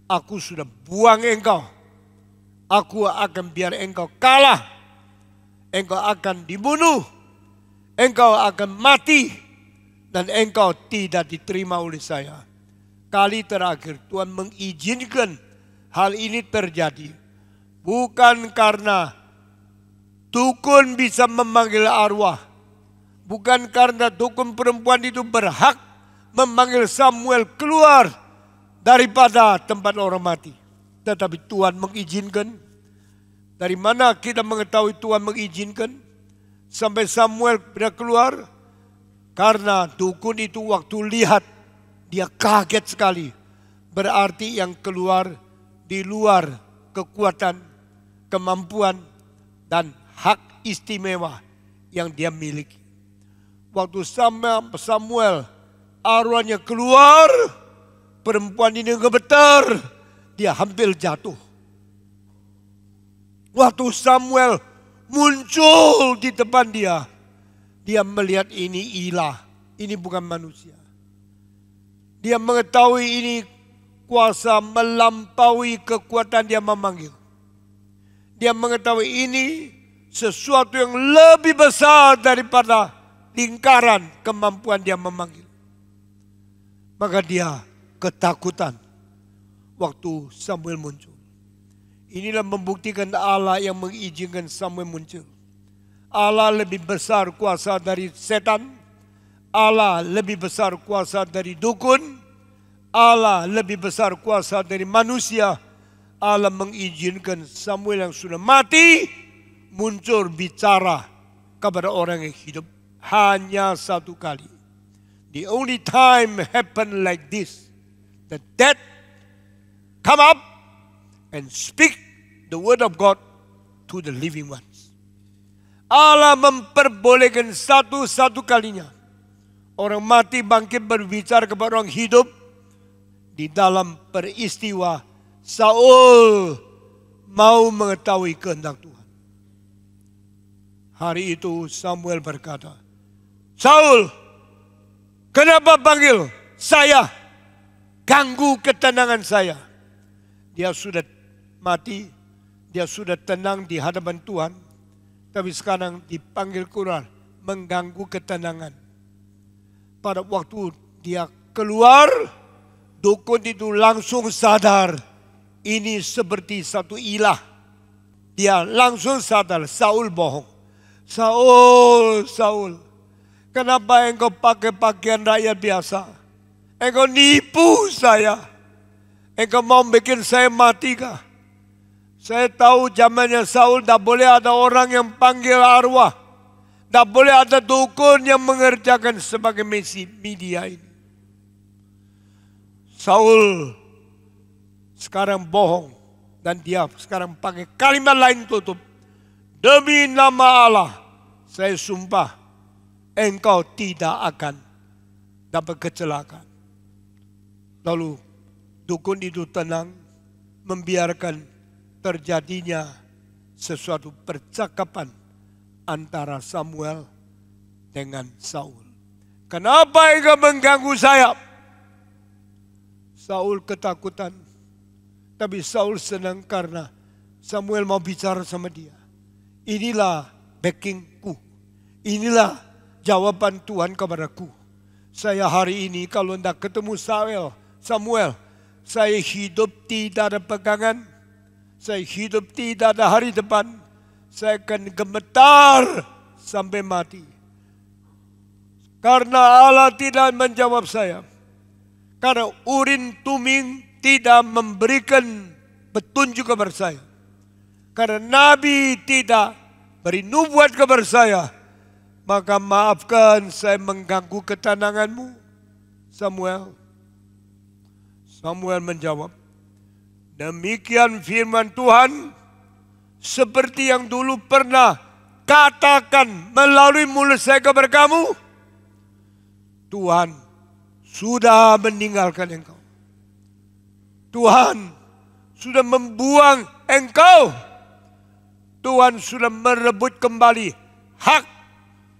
Aku sudah buang engkau. Aku akan biar engkau kalah. engkau akan dibunuh, engkau akan mati, dan engkau tidak diterima oleh saya. Kali terakhir Tuhan mengizinkan hal ini terjadi. Bukan karena dukun bisa memanggil arwah. Bukan karena dukun perempuan itu berhak memanggil Samuel keluar daripada tempat orang mati. Tetapi Tuhan mengizinkan. Dari mana kita mengetahui Tuhan mengizinkan sampai Samuel tidak keluar? Karena dukun itu waktu lihat, dia kaget sekali. Berarti yang keluar di luar kekuatan, kemampuan, dan hak istimewa yang dia miliki. Waktu Samuel arwahnya keluar, perempuan ini gemetar, dia hampir jatuh. Waktu Samuel muncul di depan dia, dia melihat ini ilah, ini bukan manusia. Dia mengetahui ini kuasa melampaui kekuatan dia memanggil. Dia mengetahui ini sesuatu yang lebih besar daripada lingkaran kemampuan dia memanggil. Maka dia ketakutan waktu Samuel muncul. Inilah membuktikan Allah yang mengizinkan Samuel muncul. Allah lebih besar kuasa dari setan. Allah lebih besar kuasa dari dukun. Allah lebih besar kuasa dari manusia. Allah mengizinkan Samuel yang sudah mati muncul bicara kepada orang yang hidup hanya satu kali. The only time happened like this. The dead come up and speak the word of God to the living ones. Allah memperbolehkan satu-satu kalinya orang mati bangkit berbicara kepada orang hidup di dalam peristiwa Saul mau mengetahui kehendak Tuhan. Hari itu Samuel berkata, Saul, kenapa panggil saya? Ganggu ketenangan saya. Dia sudah mati, dia sudah tenang di hadapan Tuhan. Tapi sekarang dipanggil keluar, mengganggu ketenangan. Pada waktu dia keluar, dukun itu langsung sadar, ini seperti satu ilah. Dia langsung sadar, Saul bohong. Saul, Saul, kenapa engkau pakai pakaian rakyat biasa? Engkau nipu saya. Engkau mau bikin saya mati kah? Saya tahu zamannya Saul tidak boleh ada orang yang panggil arwah. Tidak boleh ada dukun yang mengerjakan sebagai media ini. Saul sekarang bohong. Dan dia sekarang pakai kalimat lain tutup. Demi nama Allah, saya sumpah engkau tidak akan dapat kecelakaan. Lalu dukun itu tenang, membiarkan terjadinya sesuatu percakapan antara Samuel dengan Saul. Kenapa engkau mengganggu saya? Saul ketakutan. Tapi Saul senang karena Samuel mau bicara sama dia. Inilah backingku. Inilah jawaban Tuhan kepadaku. Saya hari ini kalau tidak ketemu Samuel, saya hidup tidak ada pegangan. Saya hidup tidak ada hari depan. Saya akan gemetar sampai mati. Karena Allah tidak menjawab saya. Karena Urim Tumim tidak memberikan petunjuk kepada saya. Karena Nabi tidak beri nubuat kepada saya. Maka maafkan saya mengganggu ketenanganmu, Samuel. Samuel menjawab, demikian firman Tuhan, seperti yang dulu pernah katakan melalui mulut saya kepada kamu. Tuhan sudah meninggalkan engkau. Tuhan sudah membuang engkau. Tuhan sudah merebut kembali hak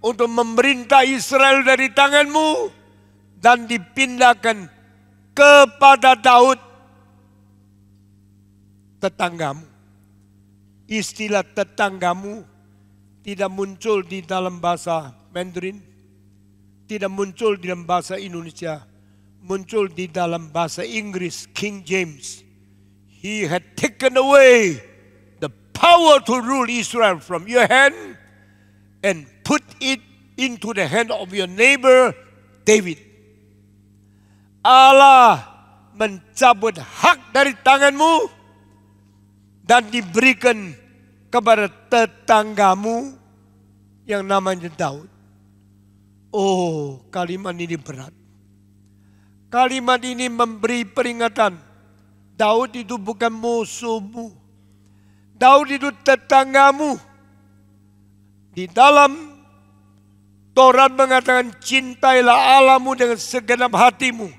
untuk memerintah Israel dari tanganmu dan dipindahkan kepada Daud, tetanggamu. Istilah tetanggamu tidak muncul di dalam bahasa Mandarin, tidak muncul di dalam bahasa Indonesia, muncul di dalam bahasa Inggris, King James. He had taken away the power to rule Israel from your hand and put it into the hand of your neighbor David. Allah mencabut hak dari tanganmu dan diberikan kepada tetanggamu yang namanya Daud. Oh, kalimat ini berat. Kalimat ini memberi peringatan. Daud itu bukan musuhmu. Daud itu tetanggamu. Di dalam Taurat mengatakan, cintailah Allahmu dengan segenap hatimu,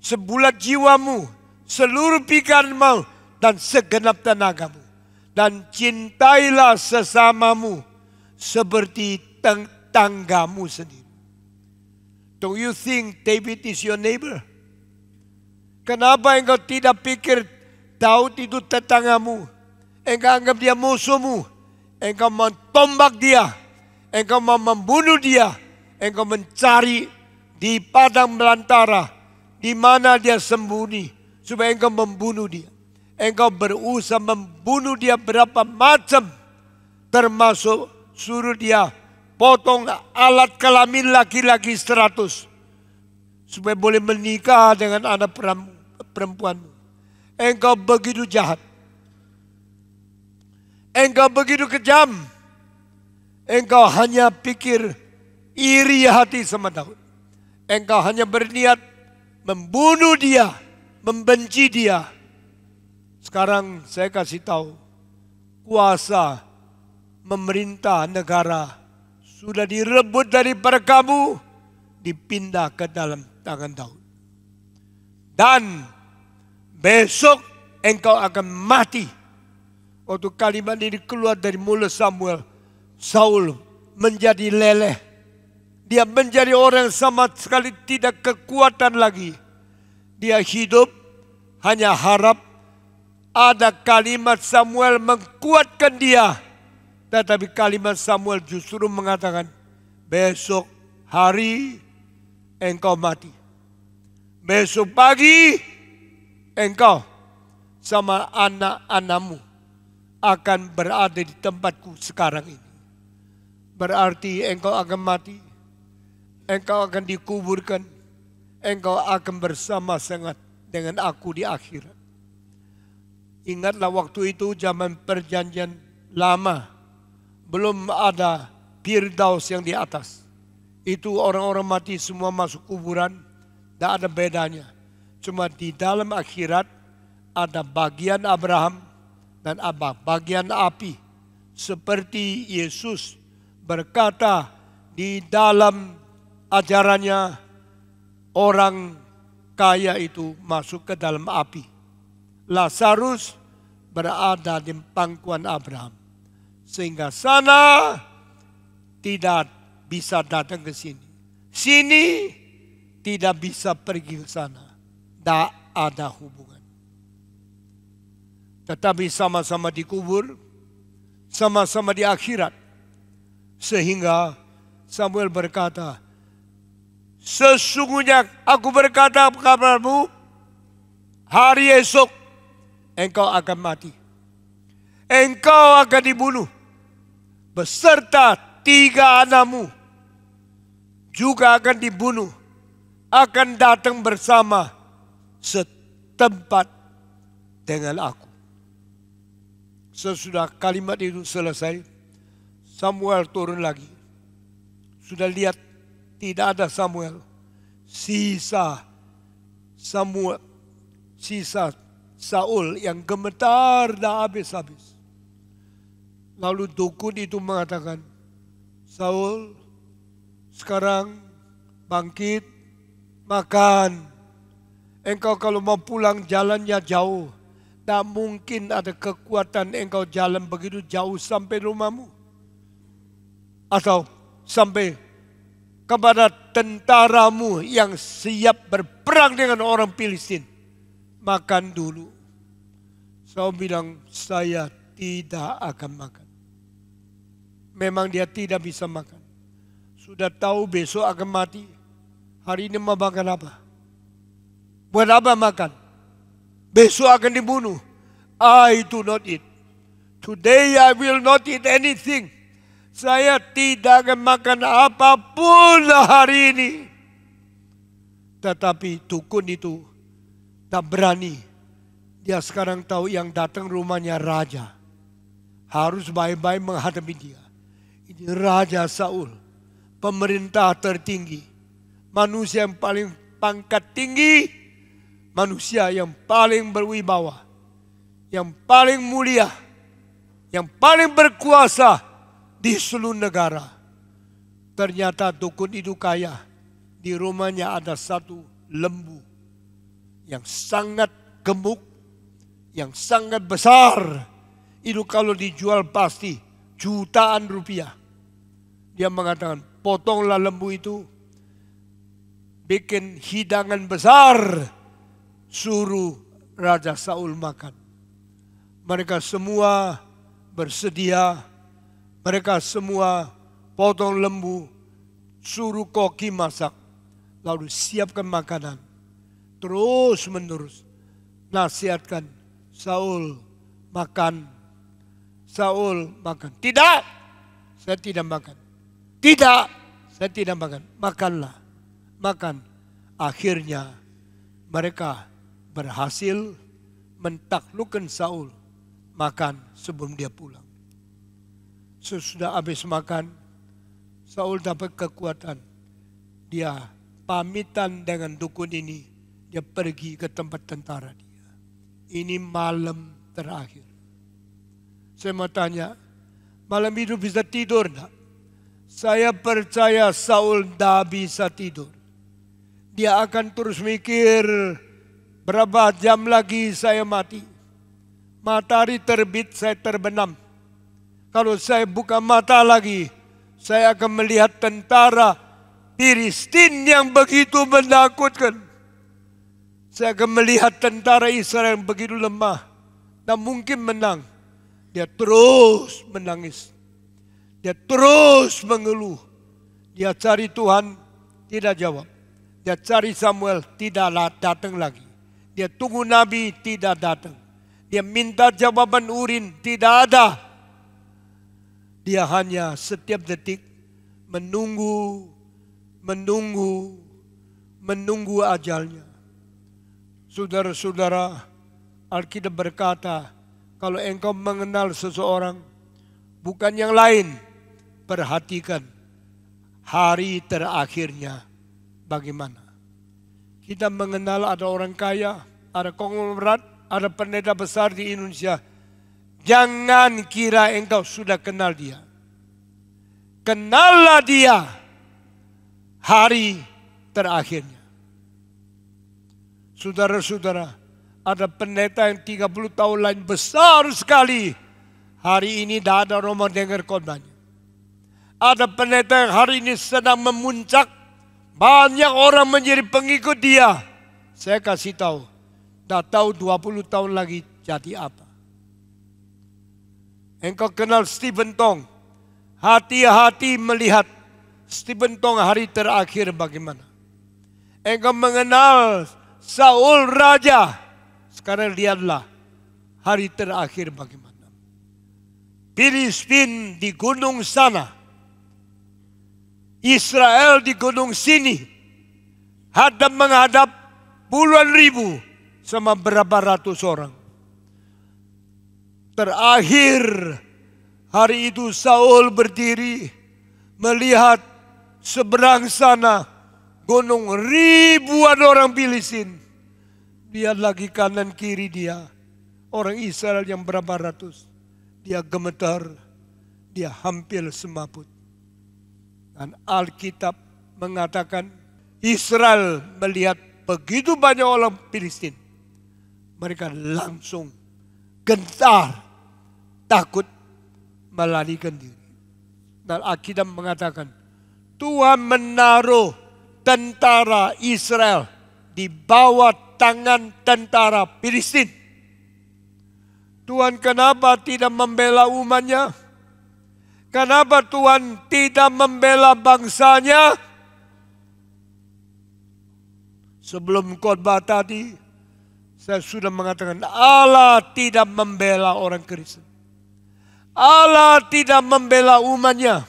sebulat jiwamu, seluruh pikiranmu, dan segenap tenagamu. Dan cintailah sesamamu seperti tetanggamu sendiri. Don't you think David is your neighbor? Kenapa engkau tidak pikir Daud itu tetanggamu? Engkau anggap dia musuhmu. Engkau mentombak dia. Engkau mau membunuh dia. Engkau mencari di padang belantara di mana dia sembunyi supaya engkau membunuh dia. Engkau berusaha membunuh dia berapa macam, termasuk suruh dia potong alat kelamin laki-laki 100 supaya boleh menikah dengan anak perempuanmu. Engkau begitu jahat. Engkau begitu kejam. Engkau hanya pikir iri hati sama Daud. Engkau hanya berniat membunuh dia, membenci dia. Sekarang saya kasih tahu, kuasa memerintah negara sudah direbut daripada kamu, dipindah ke dalam tangan Daud. Dan besok engkau akan mati. Waktu kalimat ini keluar dari mulut Samuel, Saul menjadi leleh. Dia menjadi orang sama sekali tidak kekuatan lagi. Dia hidup hanya harap ada kalimat Samuel menguatkan dia. Tetapi kalimat Samuel justru mengatakan, besok hari engkau mati. Besok pagi engkau sama anak-anakmu akan berada di tempatku sekarang ini. Berarti engkau akan mati. Engkau akan dikuburkan. Engkau akan bersama-sama dengan aku di akhirat. Ingatlah waktu itu zaman perjanjian lama. Belum ada Firdaus yang di atas. Itu orang-orang mati semua masuk kuburan. Tidak ada bedanya. Cuma di dalam akhirat ada bagian Abraham dan bagian api. Seperti Yesus berkata di dalam ajarannya, orang kaya itu masuk ke dalam api. Lazarus berada di pangkuan Abraham. Sehingga sana tidak bisa datang ke sini. Sini tidak bisa pergi ke sana. Tidak ada hubungan. Tetapi sama-sama dikubur, sama-sama di akhirat. Sehingga Samuel berkata, sesungguhnya aku berkata kepadamu, hari esok engkau akan mati. Engkau akan dibunuh beserta 3 anakmu juga akan dibunuh, akan datang bersama setempat dengan aku. Sesudah kalimat itu selesai, Samuel turun lagi. Sudah lihat tidak ada Samuel. Sisa Saul yang gemetar dah habis-habis. Lalu dukun itu mengatakan, Saul sekarang bangkit, makan. Engkau kalau mau pulang jalannya jauh. Tak mungkin ada kekuatan engkau jalan begitu jauh sampai rumahmu. Atau sampai kepada tentaramu yang siap berperang dengan orang Filistin. Makan dulu. Saul bilang, saya tidak akan makan. memang dia tidak bisa makan. Sudah tahu besok akan mati. Hari ini mau makan apa? Buat apa makan? Besok akan dibunuh. I do not eat. Today I will not eat anything. Saya tidak akan makan apapun hari ini. Tetapi dukun itu tak berani. Dia sekarang tahu yang datang rumahnya raja. Harus baik-baik menghadapi dia. Ini Raja Saul, pemerintah tertinggi. Manusia yang paling pangkat tinggi. Manusia yang paling berwibawa. Yang paling mulia. Yang paling berkuasa di seluruh negara. Ternyata dukun itu kaya. Di rumahnya ada satu lembu yang sangat gemuk, yang sangat besar. Itu kalau dijual pasti jutaan rupiah. Dia mengatakan, potonglah lembu itu, bikin hidangan besar, suruh Raja Saul makan. Mereka semua bersedia, mereka semua potong lembu, suruh koki masak, lalu siapkan makanan. Terus menerus nasihatkan, Saul makan, Saul makan. Tidak, saya tidak makan. Tidak, saya tidak makan. Makanlah, makan. Akhirnya mereka berhasil mentaklukkan Saul. Makan sebelum dia pulang. Sesudah habis makan, Saul dapat kekuatan. Dia pamitan dengan dukun ini. Dia pergi ke tempat tentara dia. Ini malam terakhir. Saya mau tanya, malam itu bisa tidur enggak? Saya percaya Saul tidak bisa tidur. Dia akan terus mikir, berapa jam lagi saya mati. Matahari terbit, saya terbenam. Kalau saya buka mata lagi, saya akan melihat tentara Filistin yang begitu menakutkan. Saya akan melihat tentara Israel yang begitu lemah. Tak mungkin menang. Dia terus menangis. Dia terus mengeluh. Dia cari Tuhan, tidak jawab. Dia cari Samuel, tidak datang lagi. Dia tunggu Nabi, tidak datang. Dia minta jawaban urin, tidak ada. Dia hanya setiap detik menunggu ajalnya. Saudara-saudara, Alkitab berkata, kalau engkau mengenal seseorang, bukan yang lain, perhatikan hari terakhirnya bagaimana. Kita mengenal ada orang kaya, ada konglomerat, ada pendeta besar di Indonesia. Jangan kira engkau sudah kenal dia. Kenallah dia hari terakhirnya. Saudara-saudara, ada pendeta yang 30 tahun lain besar sekali. Hari ini tidak ada orang mendengar khotbahnya. Ada pendeta yang hari ini sedang memuncak. Banyak orang menjadi pengikut dia. Saya kasih tahu, tidak tahu 20 tahun lagi jadi apa. Engkau kenal Stephen Tong. Hati-hati melihat Stephen Tong hari terakhir bagaimana. Engkau mengenal Saul Raja. Sekarang lihatlah hari terakhir bagaimana. Filistin di gunung sana. Israel di gunung sini. Hadap menghadap puluhan ribu sama berapa ratus orang. Terakhir hari itu Saul berdiri melihat seberang sana gunung ribuan orang Filistin. Dia lagi kanan kiri dia. Orang Israel yang berapa ratus. Dia gemetar. Dia hampir semaput. Dan Alkitab mengatakan Israel melihat begitu banyak orang Filistin. Mereka langsung gentar. Takut melarikan diri. Dan Alkitab mengatakan Tuhan menaruh tentara Israel di bawah tangan tentara Filistin. Tuhan kenapa tidak membela umatnya? Kenapa Tuhan tidak membela bangsanya? Sebelum khotbah tadi, saya sudah mengatakan Allah tidak membela orang Kristen. Allah tidak membela umatnya.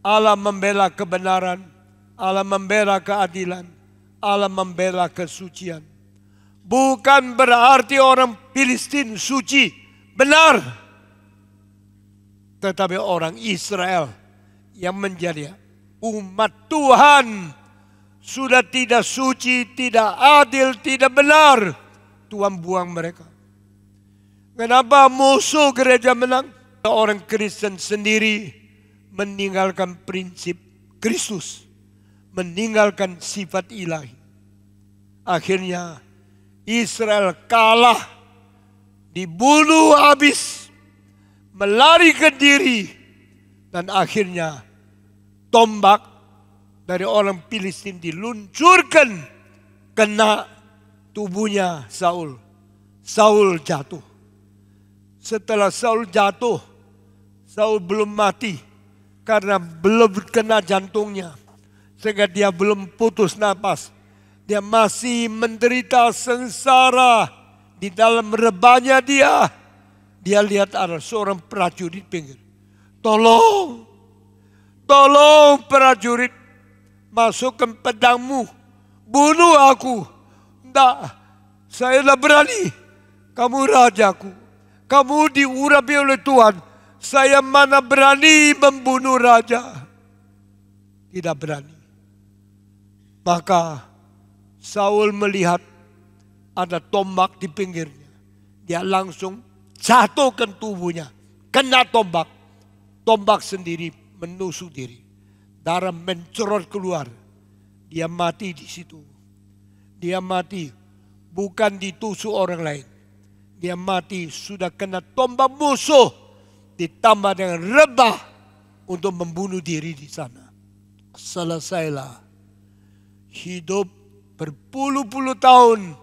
Allah membela kebenaran. Allah membela keadilan. Allah membela kesucian. Bukan berarti orang Filistin suci, benar. Tetapi orang Israel yang menjadi umat Tuhan sudah tidak suci, tidak adil, tidak benar. Tuhan buang mereka. Kenapa musuh gereja menang? Orang Kristen sendiri meninggalkan prinsip Kristus, meninggalkan sifat ilahi. Akhirnya Israel kalah, dibunuh habis, melarikan diri, dan akhirnya tombak dari orang Filistin diluncurkan kena tubuhnya Saul. Saul jatuh. Setelah Saul jatuh, Saul belum mati karena belum kena jantungnya, sehingga dia belum putus napas. Dia masih menderita sengsara di dalam rebahnya dia. Dia lihat ada seorang prajurit pinggir. Tolong, tolong prajurit, masukkan pedangmu, bunuh aku. Tidak, saya tidak berani. Kamu rajaku, kamu diurapi oleh Tuhan. Saya mana berani membunuh raja. Tidak berani. Maka Saul melihat ada tombak di pinggirnya. Dia langsung jatuhkan tubuhnya, kena tombak. Tombak sendiri menusuk diri. Darah mencerot keluar. Dia mati di situ. Dia mati bukan ditusuk orang lain. Dia mati sudah kena tombak musuh, ditambah dengan rebah untuk membunuh diri di sana. Selesailah hidup berpuluh-puluh tahun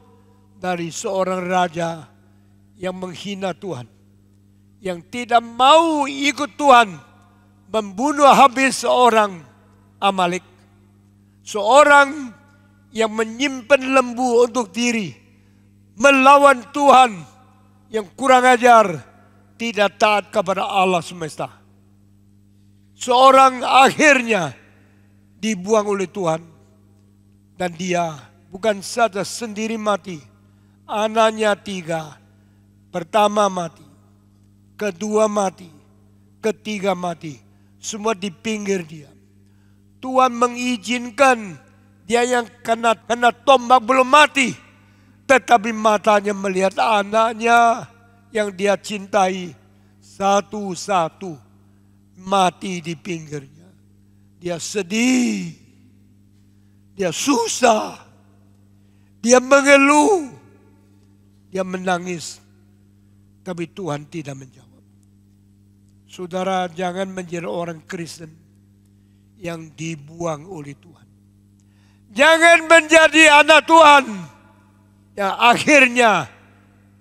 dari seorang raja yang menghina Tuhan, yang tidak mau ikut Tuhan, membunuh habis seorang Amalek, seorang yang menyimpan lembu untuk diri, melawan Tuhan, yang kurang ajar, tidak taat kepada Allah semesta. Seorang akhirnya dibuang oleh Tuhan, dan dia bukan saja sendiri mati, anaknya 3. Pertama mati, kedua mati, ketiga mati, semua di pinggir dia. Tuhan mengizinkan dia yang kena tombak belum mati, tetapi matanya melihat anaknya yang dia cintai satu-satu mati di pinggirnya. Dia sedih, dia susah, dia mengeluh, dia menangis. Tapi Tuhan tidak menjawab. Saudara, jangan menjadi orang Kristen yang dibuang oleh Tuhan. Jangan menjadi anak Tuhan yang akhirnya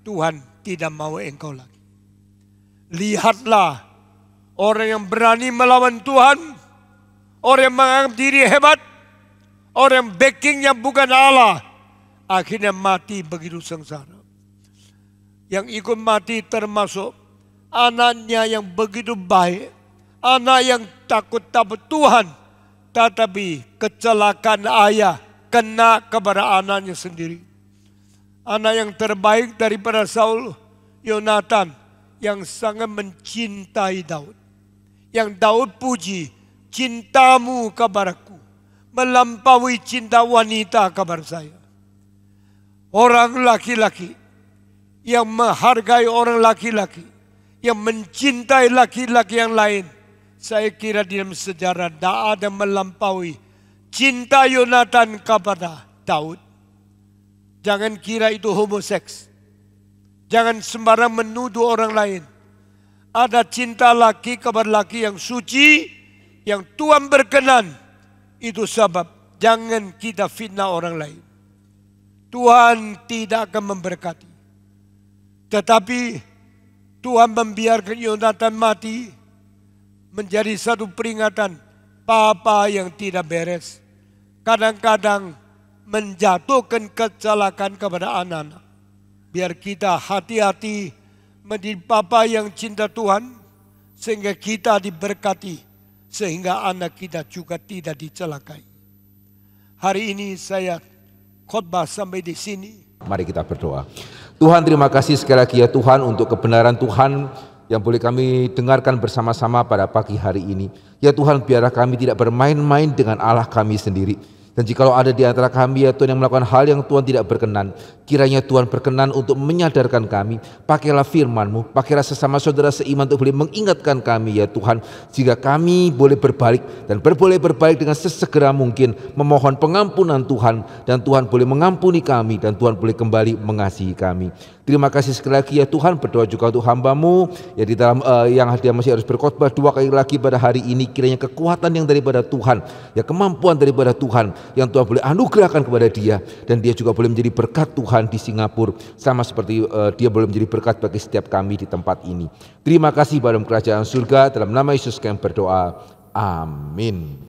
Tuhan tidak mau engkau lagi. Lihatlah orang yang berani melawan Tuhan, orang yang menganggap diri hebat, orang yang backingnya bukan Allah, akhirnya mati begitu sengsara. Yang ikut mati termasuk anaknya yang begitu baik, anak yang takut Tuhan, tetapi kecelakaan ayah kena kepada anaknya sendiri. Anak yang terbaik daripada Saul, Yonatan, yang sangat mencintai Daud. Yang Daud puji, cintamu kepadaku melampaui cinta wanita kepada saya. Orang laki-laki yang menghargai orang laki-laki, yang mencintai laki-laki yang lain, saya kira di dalam sejarah tidak ada melampaui cinta Yonatan kepada Daud. Jangan kira itu homoseks. Jangan sembarang menuduh orang lain. Ada cinta laki kepada laki yang suci, yang Tuhan berkenan. Itu sebab jangan kita fitnah orang lain. Tuhan tidak akan memberkati. Tetapi Tuhan membiarkan Yonatan mati menjadi satu peringatan Papa yang tidak beres. Kadang-kadang menjatuhkan kecelakaan kepada anak-anak. Biar kita hati-hati menjadi Papa yang cinta Tuhan, sehingga kita diberkati, sehingga anak kita juga tidak dicelakai. Hari ini saya khotbah sampai di sini. Mari kita berdoa. Tuhan, terima kasih sekali lagi ya Tuhan untuk kebenaran Tuhan yang boleh kami dengarkan bersama-sama pada pagi hari ini. Ya Tuhan, biarlah kami tidak bermain-main dengan Allah kami sendiri. Dan jikalau ada di antara kami ya Tuhan yang melakukan hal yang Tuhan tidak berkenan, kiranya Tuhan berkenan untuk menyadarkan kami. Pakailah firman-Mu, pakailah sesama saudara seiman untuk boleh mengingatkan kami ya Tuhan, sehingga kami boleh berbalik dan boleh berbalik dengan sesegera mungkin, memohon pengampunan Tuhan, dan Tuhan boleh mengampuni kami, dan Tuhan boleh kembali mengasihi kami. Terima kasih sekali lagi ya Tuhan. Berdoa juga untuk hamba-Mu ya di dalam yang dia masih harus berkhotbah 2 kali lagi pada hari ini. Kiranya kekuatan yang daripada Tuhan, ya kemampuan daripada Tuhan yang Tuhan boleh anugerahkan kepada dia, dan dia juga boleh menjadi berkat Tuhan di Singapura, sama seperti dia boleh menjadi berkat bagi setiap kami di tempat ini. Terima kasih dalam kerajaan surga, dalam nama Yesus kami berdoa. Amin.